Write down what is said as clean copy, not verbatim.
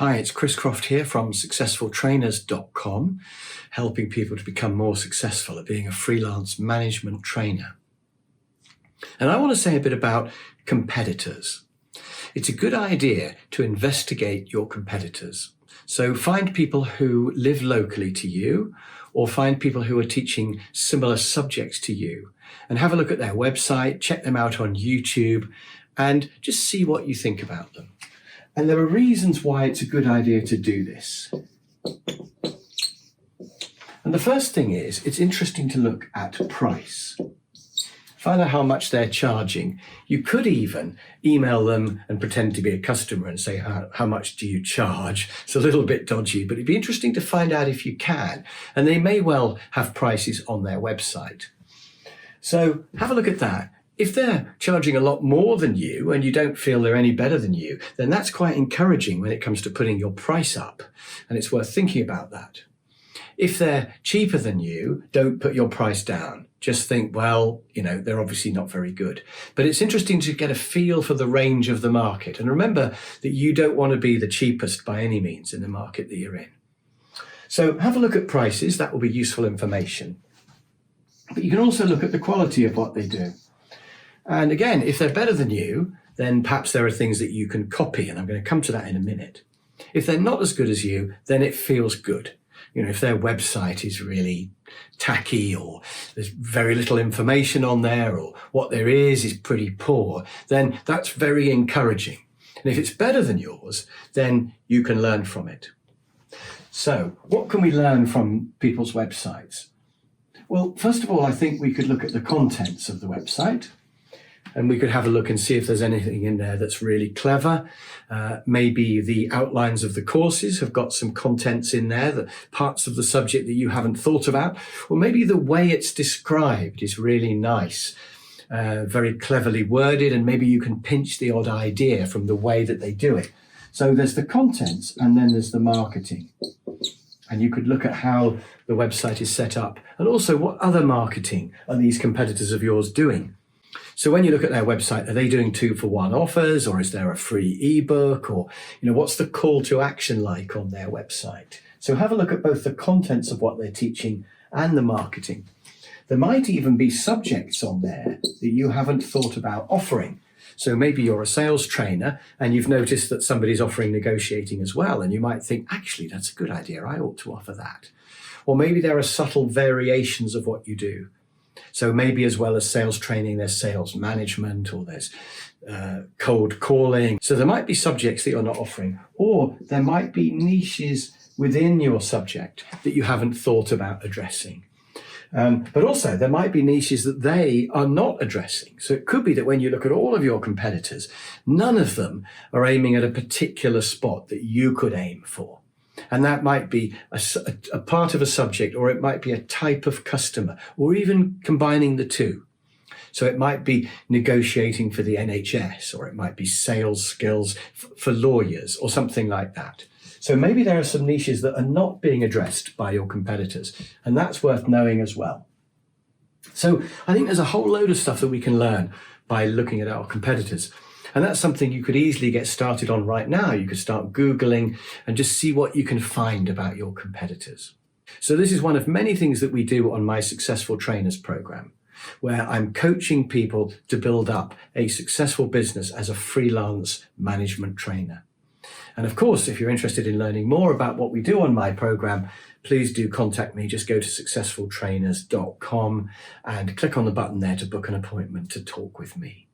Hi, it's Chris Croft here from successfultrainers.com, helping people to become more successful at being a freelance management trainer. And I want to say a bit about competitors. It's a good idea to investigate your competitors. So find people who live locally to you, or find people who are teaching similar subjects to you, and have a look at their website, check them out on YouTube, and just see what you think about them. And there are reasons why it's a good idea to do this. And the first thing is, it's interesting to look at price. Find out how much they're charging. You could even email them and pretend to be a customer and say, how much do you charge? It's a little bit dodgy, but it'd be interesting to find out if you can. And they may well have prices on their website. So have a look at that. If they're charging a lot more than you and you don't feel they're any better than you, then that's quite encouraging when it comes to putting your price up. And it's worth thinking about that. If they're cheaper than you, don't put your price down. Just think, well, they're obviously not very good. But it's interesting to get a feel for the range of the market. And remember that you don't want to be the cheapest by any means in the market that you're in. So have a look at prices. That will be useful information. But you can also look at the quality of what they do. And again, if they're better than you, then perhaps there are things that you can copy. And I'm going to come to that in a minute. If they're not as good as you, then it feels good. If their website is really tacky, or there's very little information on there, or what there is pretty poor, then that's very encouraging. And if it's better than yours, then you can learn from it. So what can we learn from people's websites? Well, first of all, I think we could look at the contents of the website. And we could have a look and see if there's anything in there that's really clever. Maybe the outlines of the courses have got some contents in there, the parts of the subject that you haven't thought about. Or maybe the way it's described is really nice, very cleverly worded, and maybe you can pinch the odd idea from the way that they do it. So there's the contents, and then there's the marketing. And you could look at how the website is set up, and also what other marketing are these competitors of yours doing. So when you look at their website, are they doing 2-for-1 offers, or is there a free ebook, or what's the call to action like on their website? So have a look at both the contents of what they're teaching and the marketing. There might even be subjects on there that you haven't thought about offering. So maybe you're a sales trainer and you've noticed that somebody's offering negotiating as well, and you might think, actually, that's a good idea. I ought to offer that. Or maybe there are subtle variations of what you do. So maybe as well as sales training, there's sales management, or there's cold calling. So there might be subjects that you're not offering, or there might be niches within your subject that you haven't thought about addressing. But also there might be niches that they are not addressing. So it could be that when you look at all of your competitors, none of them are aiming at a particular spot that you could aim for. And that might be a part of a subject, or it might be a type of customer, or even combining the two. So it might be negotiating for the NHS, or it might be sales skills for lawyers, or something like that. So maybe there are some niches that are not being addressed by your competitors, and that's worth knowing as well. So I think there's a whole load of stuff that we can learn by looking at our competitors. And that's something you could easily get started on right now. You could start Googling and just see what you can find about your competitors. So this is one of many things that we do on my Successful Trainers program, where I'm coaching people to build up a successful business as a freelance management trainer. And of course, if you're interested in learning more about what we do on my program, please do contact me. Just go to successfultrainers.com and click on the button there to book an appointment to talk with me.